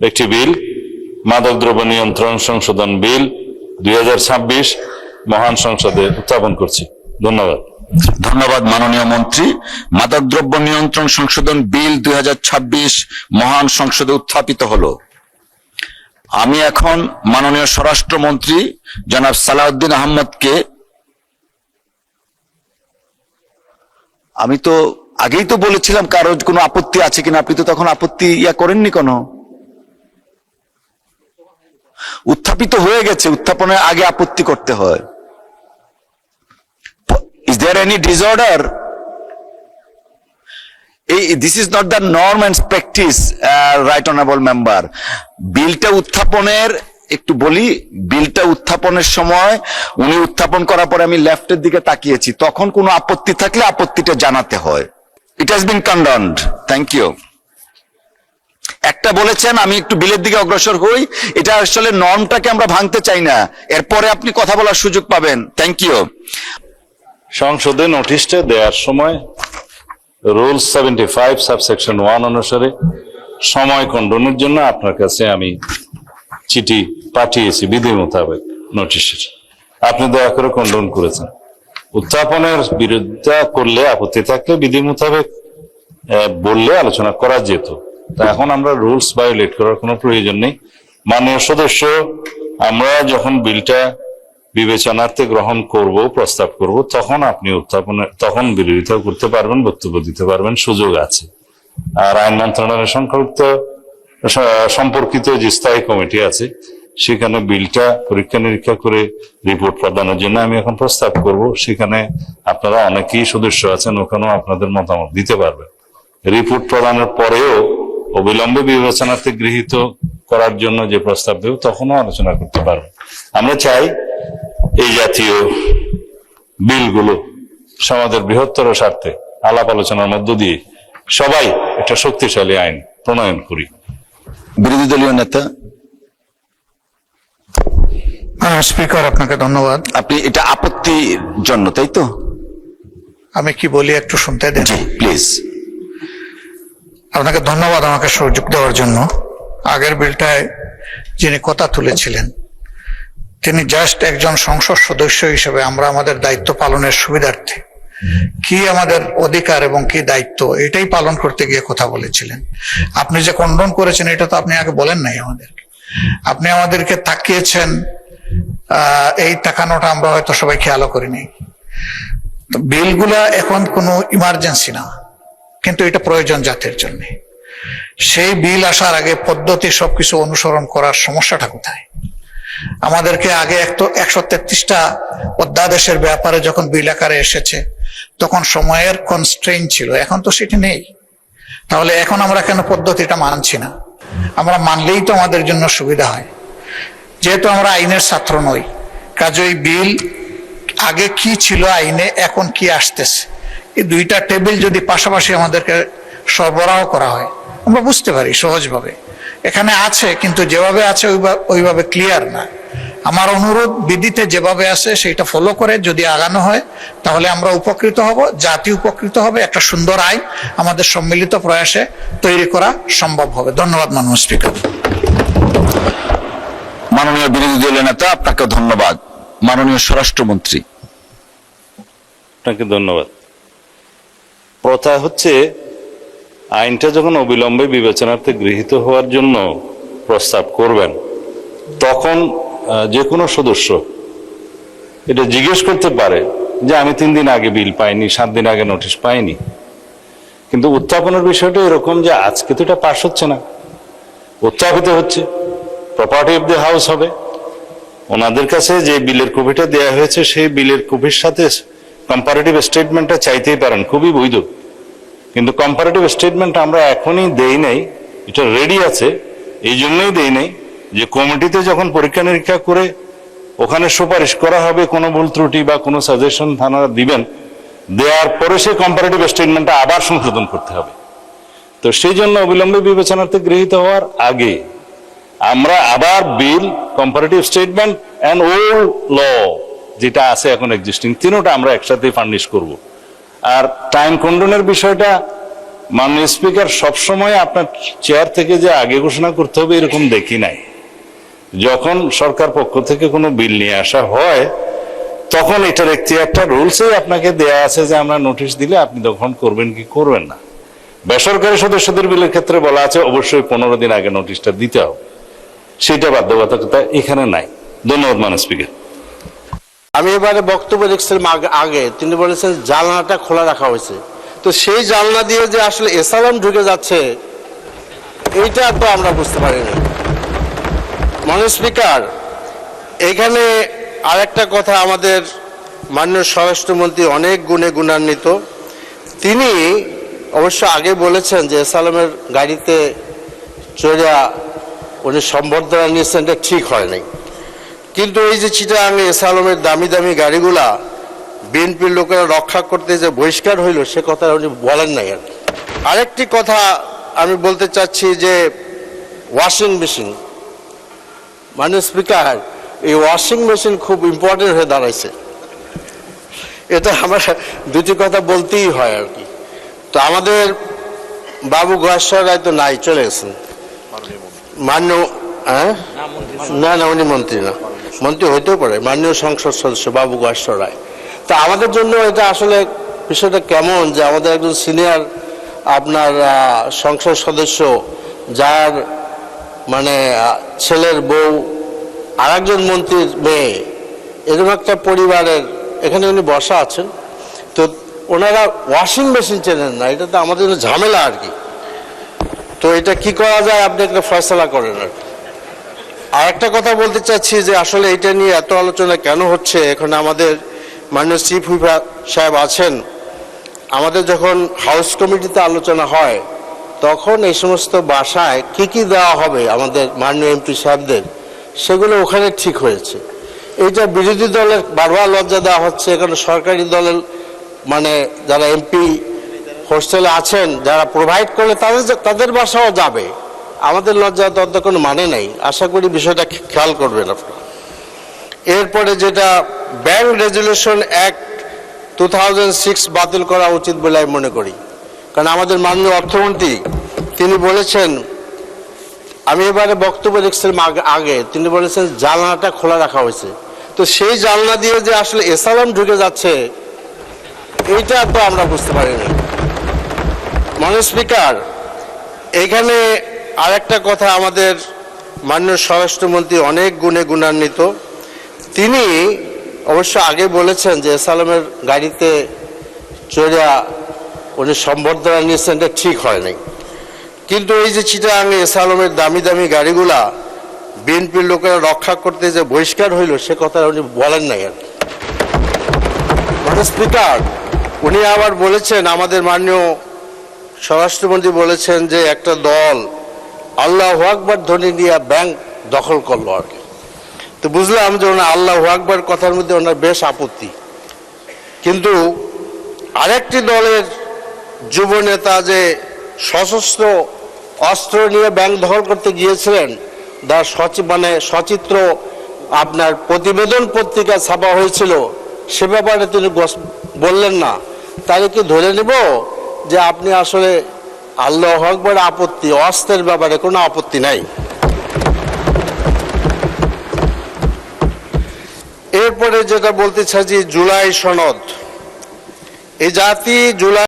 একটি বিল, মাদকদ্রব্য নিয়ন্ত্রণ সংশোধন বিল 2026 মহান সংসদে উত্থাপন করছি। ধন্যবাদ। ধন্যবাদ মাননীয় মন্ত্রী। মাদকদ্রব্য নিয়ন্ত্রণ সংশোধন বিল 2026 মহান সংসদে উত্থাপিত হলো। আমি এখন মাননীয় স্বরাষ্ট্রমন্ত্রী জনাব সালাউদ্দিন আহমদকে, আমি তো আগেই তো বলেছিলাম কারো কোনো আপত্তি আছে কিনা, আপনি তো তখন আপত্তি করেননি কোনো। উত্থাপিত হয়ে গেছে, উত্থাপনের আগে আপত্তি করতে হয়। Is there any disorder? This is not the norm and practice, right honorable member. বিলটা উত্থাপনের একটু বলি, বিলটা উত্থাপনের সময় উনি উত্থাপন করার পরে আমি লেফটের দিকে তাকিয়েছি, তখন কোনো আপত্তি থাকলে আপত্তিটা জানাতে হয়। It has been condoned. Thank you. একটা বলেছেন, আমি একটু বিলের দিকে অগ্রসর হই, এটা আসলে নর্মটাকে আমরা ভাঙতে চাই না, এরপরে আপনি কথা বলার সুযোগ পাবেন। Thank you. সংসদে নোটিশটা দেওয়ার সময় রুল 75 সাবসেকশন 1 অনুসারে সময় খণ্ডনের জন্য আপনার কাছে আমি চিঠি পাঠিয়েছি বিধি মোতাবেক নোটিশের। আপনি দয়া করে খণ্ডন করেছেন। উত্থাপনের বিরোধিতা করলে, আপত্তি থাকলে বিধি মোতাবেক বললে আলোচনা করা যেত। তা এখন আমরা রুলস ভায়োলেট করার কোনো প্রয়োজন নেই। মাননীয় সদস্য, আমরা যখন বিলটা বিবেচনার্থে গ্রহণ করব, প্রস্তাব করব, তখন আপনি তখন বিরোধিতা করতে পারবেন, বক্তব্য দিতে পারবেন, সুযোগ আছে। আর আইন মন্ত্রণালয়ের সম্পর্কিত যে স্থায়ী কমিটি আছে, সেখানে বিলটা পরীক্ষা নিরীক্ষা করে রিপোর্ট প্রদানের জন্য আমি এখন প্রস্তাব করব। সেখানে আপনারা অনেকেই সদস্য আছেন, ওখানেও আপনাদের মতামত দিতে পারবেন। রিপোর্ট প্রদানের পরেও অবিলম্বে বিবেচনার্থে গৃহীত করার জন্য যে প্রস্তাব দেব, তখনও আলোচনা করতে পারবেন। আমরা চাই এই জাতীয় বিলগুলো সমাজের বৃহত্তর স্বার্থে আলাপ আলোচনার মধ্য দিয়ে সবাই একটা শক্তিশালী আইন প্রণয়ন করি। বিরোধী দলীয় নেতা। স্পিকার, আপনাকে ধন্যবাদ। আপনি এটা আপত্তির জন্য, তাই তো? আমি কি বলি একটু শুনতে দেন প্লিজ। আপনাকে ধন্যবাদ আমাকে সুযোগ দেওয়ার জন্য। আগের বিলটায় যিনি কথা তুলেছিলেন, তিনি জাস্ট একজন সংসদ সদস্য হিসেবে আমরা আমাদের দায়িত্ব পালনের সুবিধার্থে কি আমাদের অধিকার এবং কি দায়িত্ব, এটাই পালন করতে গিয়ে কথা বলেছিলেন। আপনি যে খণ্ডন করেছেন, এটা তো আপনি আগে বলেন নাই আমাদেরকে। আপনি আমাদেরকে তাকিয়েছেন, এই তাকানোটা আমরা হয়তো সবাই খেয়ালও করিনি। বিলগুলা এখন কোনো ইমার্জেন্সি না, কিন্তু এটা প্রয়োজন জাতির জন্য। সেই বিল আসার আগে পদ্ধতি সবকিছু অনুসরণ করার সমস্যাটা কোথায়? আমাদেরকে আগে 133টা অধ্যাদেশের ব্যাপারে যখন বিল আকারে এসেছে, তখন সময়ের কনস্ট্রেইন ছিল, এখন তো সেটি নেই। তাহলে এখন আমরা কেন পদ্ধতিটা মানছি না? আমরা মানলেই তো আমাদের জন্য সুবিধা হয়। যেহেতু আমরা আইনের ছাত্র নই, কাজেই বিল আগে কি ছিল আইনে, এখন কি আসতেছে, এই দুইটা টেবিল যদি পাশাপাশি আমাদেরকে সরবরাহ করা হয়, আমরা বুঝতে পারি সহজভাবে। এখানে আছে, কিন্তু যেভাবে আছে ওইভাবে ক্লিয়ার না। আমার অনুরোধ, বিধিতে যেভাবে আছে সেটা ফলো করে যদি আগানো হয়, তাহলে আমরা উপকৃত হব, জাতি উপকৃত হবে, একটা সুন্দর আইন আমাদের সম্মিলিত প্রয়াসে তৈরি করা সম্ভব হবে। ধন্যবাদ মাননীয় স্পিকার। মাননীয় বিরোধী দলীয় নেতা, আপনাকে ধন্যবাদ। মাননীয় স্বরাষ্ট্রমন্ত্রী। আপনাকে ধন্যবাদ। প্রথা হচ্ছে, আইনটা যখন অবিলম্বে বিবেচনার্থে গৃহীত হওয়ার জন্য প্রস্তাব করবেন, তখন যে কোনো সদস্য এটা জিজ্ঞেস করতে পারে যে আমি 3 দিন আগে বিল পাইনি, 7 দিন আগে নোটিশ পাইনি। কিন্তু উত্থাপনের বিষয়টা এরকম যে আজকে তো এটা পাস হচ্ছে না, উত্থাপিত হচ্ছে, প্রপার্টি অফ দ্য হাউস হবে। ওনাদের কাছে যে বিলের কপিটা দেওয়া হয়েছে, সেই বিলের কপির সাথে কম্পারেটিভ স্টেটমেন্টটা চাইতেই পারেন, খুবই বৈধ। কিন্তু কম্পারেটিভ স্টেটমেন্ট আমরা এখনই দেই নাই, এটা রেডি আছে। এই জন্যই দেই নাই যে কমিটিতে যখন পরীক্ষা নিরীক্ষা করে ওখানে সুপারিশ করা হবে, কোনো ভুল ত্রুটি বা কোনো সাজেশন থানারা দিবেন, দেওয়ার পরে সেই কম্পারেটিভ স্টেটমেন্টটা আবার সংশোধন করতে হবে। তো সেই জন্য অবিলম্বে বিবেচনার্থে গৃহীত হওয়ার আগে আমরা আবার বিল, কম্পারেটিভ স্টেটমেন্ট অ্যান্ড ওল্ড ল যেটা আছে এখন এক্সিস্টিং, তিনোটা আমরা একসাথে ফার্নিশ করব। আর টাইম কন্ডনের বিষয়টা মাননীয় স্পিকার সবসময় আপনার চেয়ার থেকে যে আগে ঘোষণা করতে হবে এরকম দেখি নাই। যখন সরকার পক্ষ থেকে কোনো বিল নিয়ে আসা হয় তখন এটার একটা রুলসেই আপনাকে দেয়া আছে যে আমরা নোটিশ দিলে আপনি তখন করবেন কি করবেন না। বেসরকারি সদস্যদের বিলের ক্ষেত্রে বলা আছে অবশ্যই 15 দিন আগে নোটিশটা দিতে হবে, সেটা বাধ্যবাধকতা এখানে নাই। ধন্যবাদ মাননীয় স্পিকার। আমি এবারে বক্তব্য রেখেছিলাম আগে, তিনি বলেছেন জানলাটা খোলা রাখা হয়েছে, তো সেই জানলা দিয়ে যে আসলে এসালাম ঢুকে যাচ্ছে এইটা তো আমরা বুঝতে পারিনি। মাননীয় স্পিকার, এখানে আরেকটা কথা, আমাদের মাননীয় স্বরাষ্ট্রমন্ত্রী অনেক গুণে গুণান্বিত। তিনি অবশ্য আগে বলেছেন যে এসালামের গাড়িতে চড়ে উনি সম্বর্ধনা নিয়েছেন, এটা ঠিক হয় নাই। কিন্তু এই যে চিটাগাং এসালামের দামি দামি গাড়িগুলা বিএনপির লোকেরা রক্ষা করতে যে বহিষ্কার হইল সে কথা উনি বলেন নাই। আর আরেকটি কথা আমি বলতে চাচ্ছি যে ওয়াশিং মেশিন, মাননীয় স্পিকার, এই ওয়াশিং মেশিন খুব ইম্পর্টেন্ট হয়ে দাঁড়াইছে। এটা আমার দুটি কথা বলতেই হয় আর কি। তো আমাদের বাবু গয়েশ্বর রায় তো নাই, চলে গেছেন মাননীয়, না না উনি মন্ত্রী না, মন্ত্রী হইতেও পারে, মাননীয় সংসদ সদস্য বাবু গয়েশ্বর রায়। তা আমাদের জন্য এটা আসলে বিষয়টা কেমন যে আমাদের একজন সিনিয়র আপনার সংসদ সদস্য যার মানে ছেলের বউ আর একজন মন্ত্রীর মেয়ে, এরকম একটা পরিবারের এখানে উনি বসা আছেন, তো ওনারা ওয়াশিং মেশিন চেনেন না, এটা তো আমাদের জন্য ঝামেলা আর কি। তো এটা কি করা যায় আপনি একটা ফয়সালা করেন আর কি। আর একটা কথা বলতে চাচ্ছি যে আসলে এটা নিয়ে এত আলোচনা কেন হচ্ছে, এখন আমাদের মাননীয় চিফ হুইপ সাহেব আছেন, আমাদের যখন হাউস কমিটিতে আলোচনা হয় তখন এই সমস্ত বাসায় কি কি দেওয়া হবে আমাদের মাননীয় এমপি সাহেবদের, সেগুলো ওখানে ঠিক হয়েছে। এইটা বিরোধী দলের বারবার লজ্জা দেওয়া হচ্ছে, এখানে সরকারি দলের মানে যারা এমপি হোস্টেলে আছেন যারা প্রোভাইড করলে তাদের বাসাও যাবে, আমাদের লজ্জা দেওয়ার কোনো মানে নেই। আশা করি বিষয়টা খেয়াল করবেন আপনারা। এরপরে যেটা ব্যাংক রেজুলেশন অ্যাক্ট 2006 বাতিল করা উচিত বলে আমি মনে করি, কারণ আমাদের মাননীয় অর্থমন্ত্রী তিনি বলেছেন, আমি এবারে বক্তব্য রেখেছিলাম আগে, তিনি বলেছেন জানলাটা খোলা রাখা হয়েছে, তো সেই জানলা দিয়ে যে আসলে এসালাম ঢুকে যাচ্ছে এইটা তো আমরা বুঝতে পারিনি। মাননীয় স্পিকার, এখানে আরেকটা কথা, আমাদের মাননীয় স্বরাষ্ট্রমন্ত্রী অনেক গুণে গুণান্বিত। তিনি অবশ্য আগে বলেছেন যে এসালামের গাড়িতে চড়ে উনি সম্বর্ধনা নিয়েছেন, এটা ঠিক হয় নাই। কিন্তু এই যে চিটাগাং এসালামের দামি দামি গাড়িগুলা বিএনপির লোকেরা রক্ষা করতে যে বহিষ্কার হইল সে কথা উনি বলেন নাই আর কি। মাননীয় স্পিকার, উনি আবার বলেছেন, আমাদের মাননীয় স্বরাষ্ট্রমন্ত্রী বলেছেন যে একটা দল আল্লাহু আকবার ধ্বনি নিয়ে ব্যাংক দখল করলো আর কি। তো বুঝলাম যে ওনার আল্লাহু আকবার কথার মধ্যে ওনার বেশ আপত্তি, কিন্তু আরেকটি দলের যুব নেতা যে সশস্ত্র অস্ত্র নিয়ে ব্যাংক দখল করতে গিয়েছিলেন, তার সচিত্র আপনার প্রতিবেদন পত্রিকা ছাপা হয়েছিল, সে ব্যাপারে তিনি বললেন না। তাহলে কি ধরে নেব যে আপনি আসলে আল্লাহু আকবার আপত্তি, অস্ত্রের ব্যাপারে কোনো আপত্তি নাই? এরপরে যেটা বলতে চাই যে জুলাই সনদ, এই জাতি জুলাই